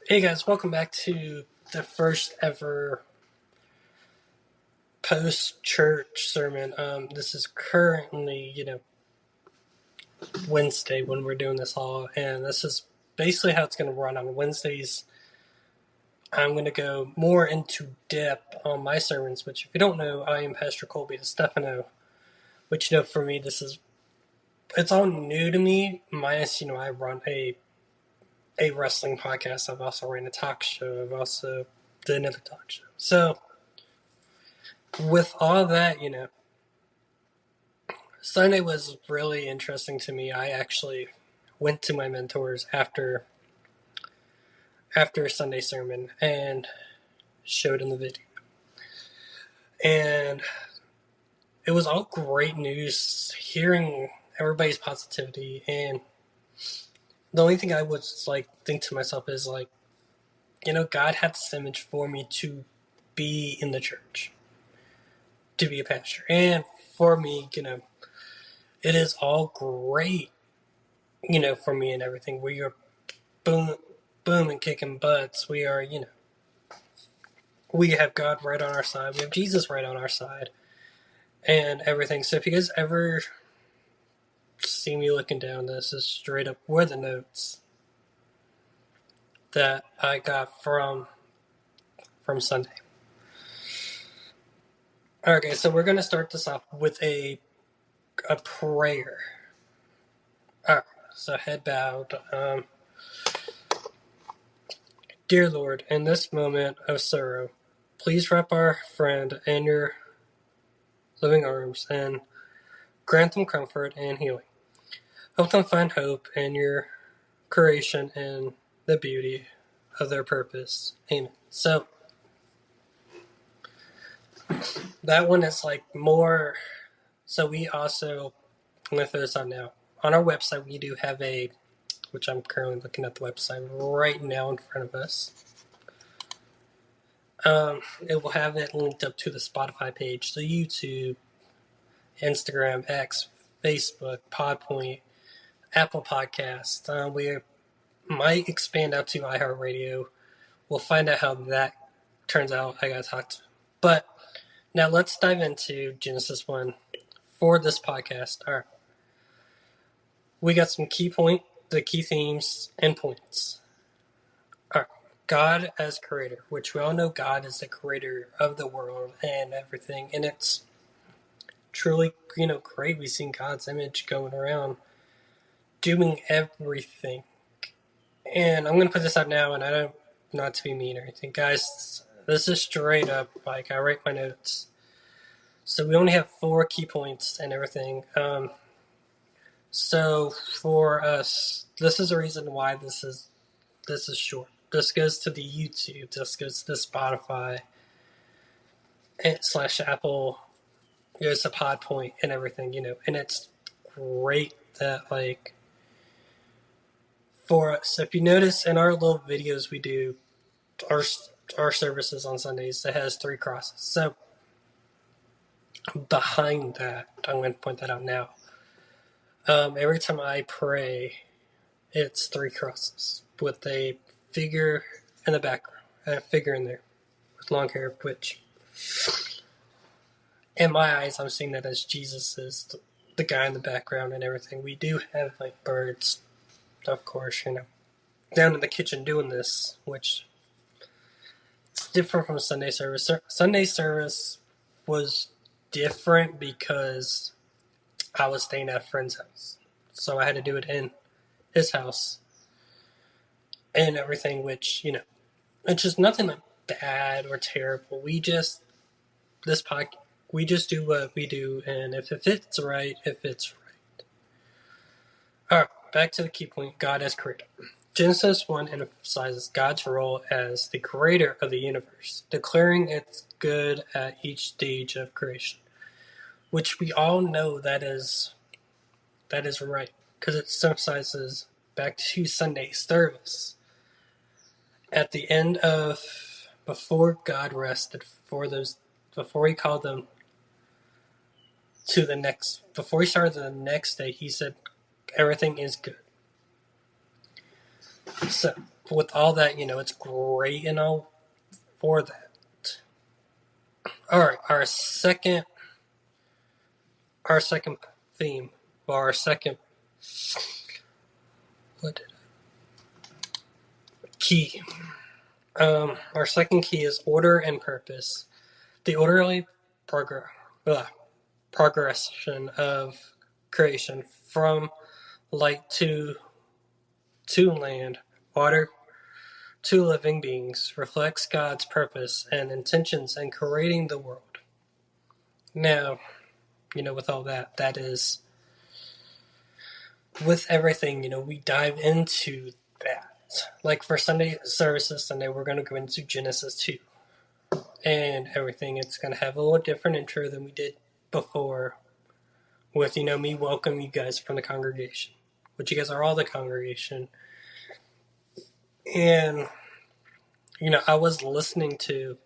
Hey guys, welcome back to the first ever post-church sermon. This is currently, Wednesday when we're doing this all, and this is basically how it's going to run on Wednesdays. I'm going to go more into depth on my sermons, which if you don't know, I am Pastor Colby DeStefano, which, for me, it's all new to me, minus, I run a wrestling podcast. I've also ran a talk show. I've also done another talk show. So, with all that, Sunday was really interesting to me. I actually went to my mentors after Sunday sermon and showed in the video. And it was all great news, hearing everybody's positivity. And the only thing I would think to myself is God had this image for me to be in the church, to be a pastor. And for me, it is all great, for me and everything. We are boom and kicking butts. We are, we have God right on our side. We have Jesus right on our side and everything. So if you guys ever see me looking down, this is straight up were the notes that I got from Sunday. Okay, so we're going to start this off with a prayer. All right, so head bowed. Dear Lord, in this moment of sorrow, please wrap our friend in your loving arms and grant them comfort and healing. Help them find hope in your creation and the beauty of their purpose. Amen. So, that one is more. So, we also, I'm going to throw this out now. On our website, we do have which I'm currently looking at the website right now in front of us. It will have it linked up to the Spotify page, the YouTube, Instagram, X, Facebook, Podpoint, Apple Podcast. We might expand out to iHeartRadio. We'll find out how that turns out. I gotta talk to him. But now let's dive into Genesis 1 for this podcast. All right. We got some the key themes and points. All right. God as creator, which we all know God is the creator of the world and everything. And it's truly, great. We've seen God's image going around doing everything. And I'm going to put this out now, and I don't, not to be mean or anything. Guys, this is straight up, I write my notes. So we only have 4 key points and everything. So for us, this is the reason why this is short. This goes to the YouTube. This goes to the Spotify / Apple. Goes to Podpoint and everything, And it's great that for us, if you notice in our little videos we do, our services on Sundays, that has 3 crosses. So behind that, I'm going to point that out now. Every time I pray, it's 3 crosses with a figure in the background, a figure in there with long hair, which in my eyes, I'm seeing that as Jesus is the guy in the background and everything. We do have birds, of course, down in the kitchen doing this, which it's different from Sunday service. Sunday service was different because I was staying at a friend's house. So I had to do it in his house and everything, which, it's just nothing bad or terrible. We just do what we do, and if it fits right, it fits right. Alright, back to the key point, God as creator. Genesis 1 emphasizes God's role as the creator of the universe, declaring its good at each stage of creation, which we all know that is right, because it emphasizes back to Sunday service. At the end of, before God rested, before he called them to the next, before he started the next day, he said, everything is good. So, with all that, it's great and all for that. All right, our second theme, or our second what key. Our second key is order and purpose. The orderly progression of creation from light to land, water to living beings reflects God's purpose and intentions in creating the world. Now, with all that, that is, with everything, we dive into that. Like for Sunday services, Sunday, we're going to go into Genesis 2 and everything. It's going to have a little different intro than we did before with, me welcome you guys from the congregation, which you guys are all the congregation. And, I was listening to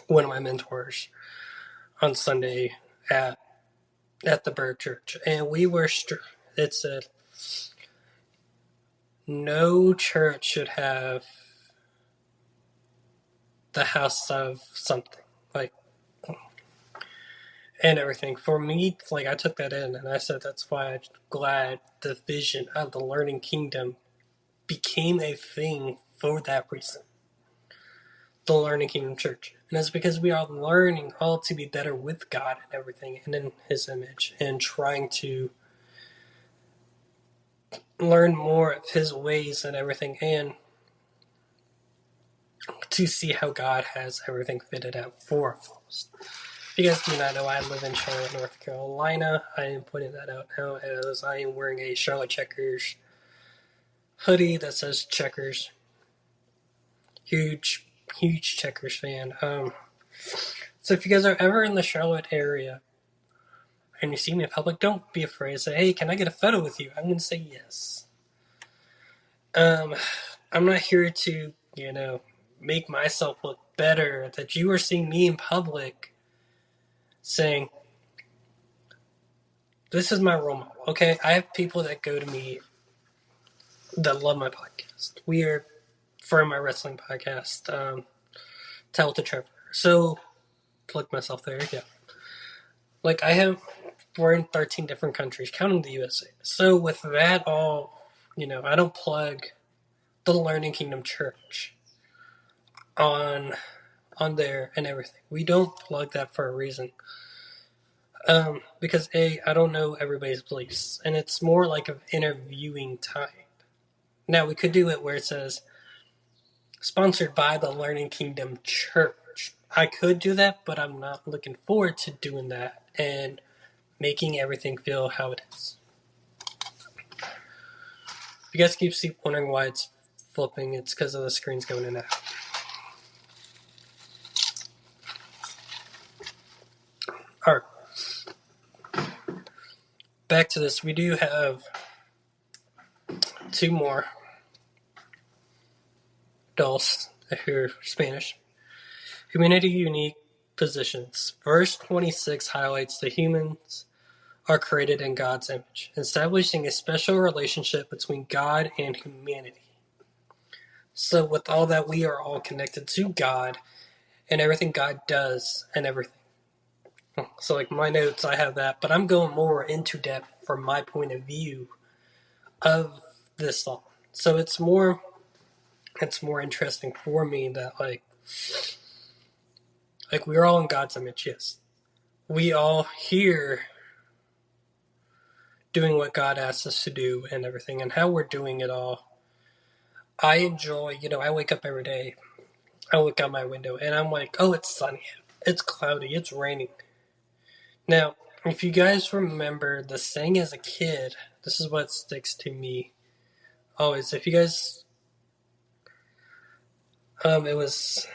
one of my mentors on Sunday at the Bird Church, and it said, no church should have the house of something, like, and everything. For me, like, I took that in, and I said that's why I'm glad the vision of the Learning Kingdom became a thing for that reason. The Learning Kingdom Church. And it's because we are learning all to be better with God and everything, and in His image, and trying to learn more of His ways and everything, and to see how God has everything fitted out for us. If you guys do not know, I live in Charlotte, North Carolina. I am putting that out now as I am wearing a Charlotte Checkers hoodie that says Checkers. Huge Checkers fan. So if you guys are ever in the Charlotte area and you see me in public, don't be afraid to say, hey, can I get a photo with you? I'm going to say yes. I'm not here to, make myself look better, that you are seeing me in public saying, this is my role model, okay? I have people that go to me that love my podcast. We are, for my wrestling podcast, Tell to Trevor. So, plug myself there, yeah. Like, we're in 13 different countries, counting the USA. So, with that all, I don't plug the Learning Kingdom Church on there and everything. We don't plug that for a reason. Because I don't know everybody's beliefs, and it's more like an interviewing type. Now, we could do it where it says, sponsored by the Learning Kingdom Church. I could do that, but I'm not looking forward to doing that and making everything feel how it is. If you guys keep wondering why it's flipping, it's because of the screens going in and out. Alright. Back to this. We do have two more adults who are Spanish. Humanity unique positions. Verse 26 highlights the humans are created in God's image, establishing a special relationship between God and humanity. So with all that, we are all connected to God and everything God does and everything. So like my notes, I have that, but I'm going more into depth from my point of view of this song. So it's more interesting for me that like we're all in God's image, yes. We all here doing what God asks us to do and everything, and how we're doing it all. I enjoy, I wake up every day, I look out my window, and I'm like, oh, it's sunny, it's cloudy, it's raining. Now, if you guys remember the saying as a kid, this is what sticks to me always. If you guys, it was,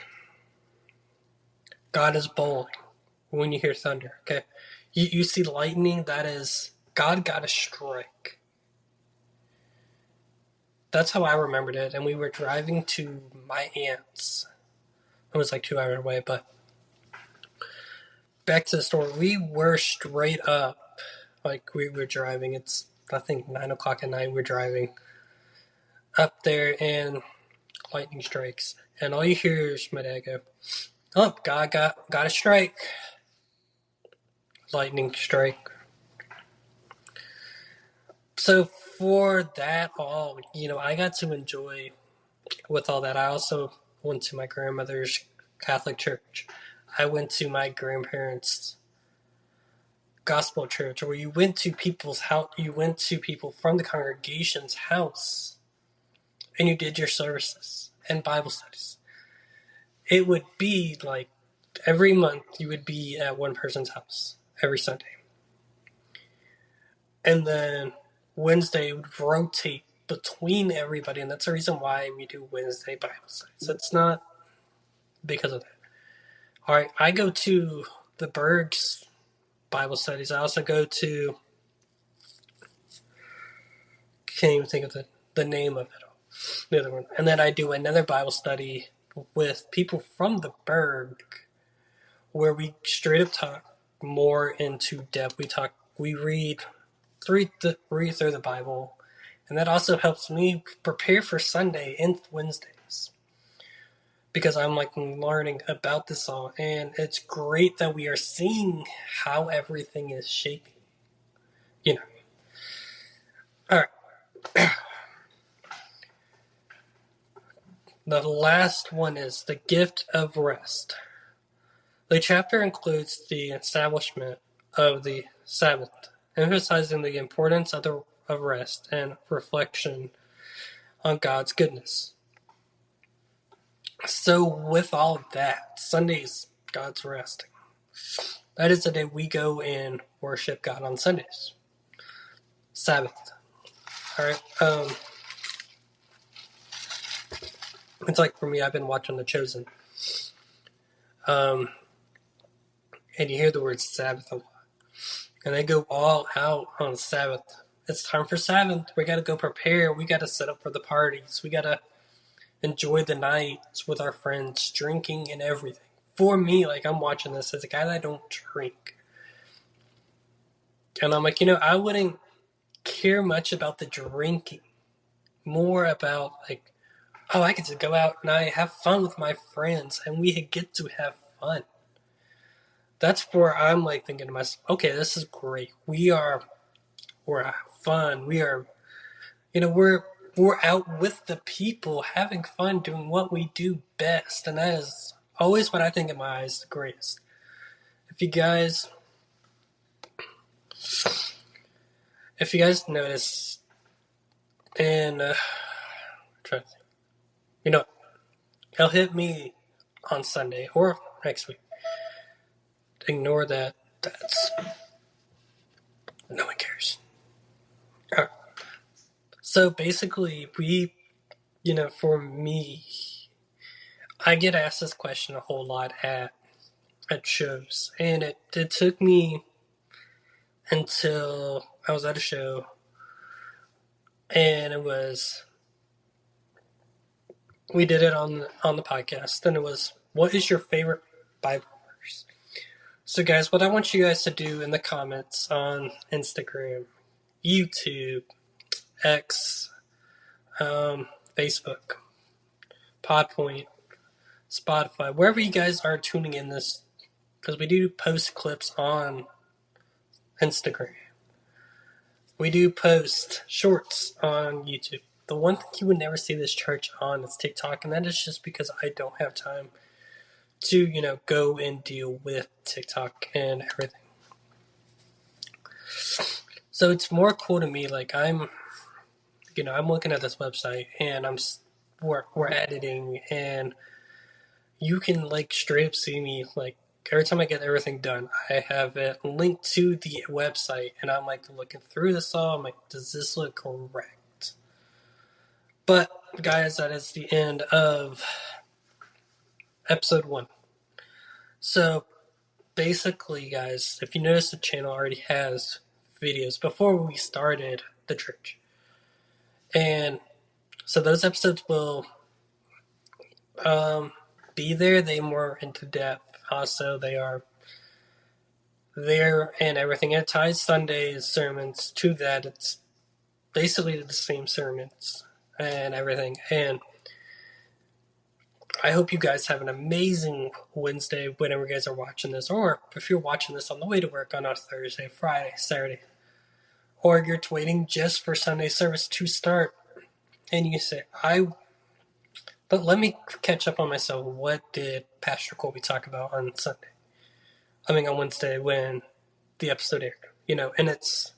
God is bowling when you hear thunder, okay? You see lightning, that is, God got a strike. That's how I remembered it, and we were driving to my aunt's. It was like 2 hours away, but back to the store. We were straight up, like we were driving. It's, I think, 9 o'clock at night. We're driving. up there and lightning strikes. And all you hear is my dad go, "Oh, God got a strike." Lightning strike. So for that all, I got to enjoy with all that. I also went to my grandmother's Catholic church. I went to my grandparents' gospel church, where you went to people's house, you went to people from the congregation's house, and you did your services and Bible studies. It would be like every month you would be at one person's house every Sunday. And then Wednesday would rotate between everybody, and that's the reason why we do Wednesday Bible studies. It's not because of that. All right, I go to the Berg's Bible studies. I also go to, can't even think of the name of it all. The other one. And then I do another Bible study with people from the Berg, where we straight up talk more into depth. We read through the Bible, and that also helps me prepare for Sunday and Wednesdays, because I'm like learning about this all, and it's great that we are seeing how everything is shaping. All right. The last one is the gift of rest. The chapter includes the establishment of the Sabbath, emphasizing the importance of rest and reflection on God's goodness. So with all of that, Sunday's God's resting. That is the day we go and worship God on Sundays. Sabbath. All right. It's like for me, I've been watching The Chosen. And you hear the word Sabbath a lot. And they go all out on Sabbath. It's time for Sabbath. We got to go prepare. We got to set up for the parties. We got to enjoy the nights with our friends, drinking and everything. For me, like, I'm watching this as a guy that don't drink. And I'm like, I wouldn't care much about the drinking. More about, like, I get to go out and I have fun with my friends, and we get to have fun. That's where I'm like thinking to myself, okay, this is great. We're fun. We're out with the people, having fun, doing what we do best, and that is always what I think in my eyes the greatest. If you guys notice, and try to think, he'll hit me on Sunday or next week. Ignore that. That's no one cares. All right. So basically, for me, I get asked this question a whole lot at shows, and it took me until I was at a show, and we did it on the podcast, and it was, what is your favorite Bible verse? So guys, what I want you guys to do in the comments on Instagram, YouTube, X, Facebook, Podpoint, Spotify, wherever you guys are tuning in this, because we do post clips on Instagram. We do post shorts on YouTube. The one thing you would never see this church on is TikTok, and that is just because I don't have time to, go and deal with TikTok and everything. So it's more cool to me, like I'm looking at this website and we're editing, and you can like straight up see me, like every time I get everything done, I have it linked to the website, and I'm like looking through this all. I'm like, does this look correct? But guys, that is the end of episode 1. So basically, guys, if you notice, the channel already has videos before we started the church, and so those episodes will be there. They more into depth. Also, they are there and everything. It ties Sunday's sermons to that. It's basically the same sermons and everything. And I hope you guys have an amazing Wednesday whenever you guys are watching this, or if you're watching this on the way to work on a Thursday, Friday, Saturday, or you're waiting just for Sunday service to start, and you say, but let me catch up on myself. What did Pastor Colby talk about on Sunday? On Wednesday when the episode aired, and it's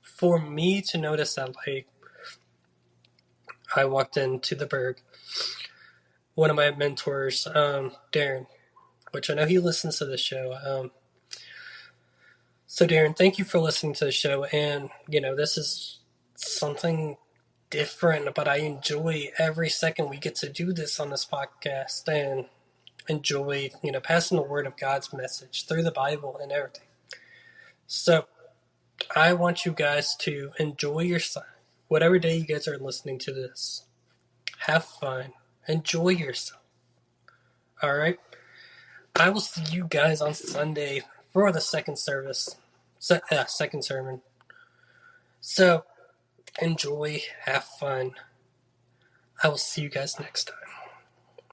for me to notice that, like, I walked into the Berg, one of my mentors, Darren, which I know he listens to the show. So Darren, thank you for listening to the show, and this is something different, but I enjoy every second we get to do this on this podcast, and enjoy passing the word of God's message through the Bible and everything. So I want you guys to enjoy your Sunday, whatever day you guys are listening to this. Have fun, enjoy yourself. All right, I will see you guys on Sunday for the second service, second sermon. So enjoy, have fun. I will see you guys next time.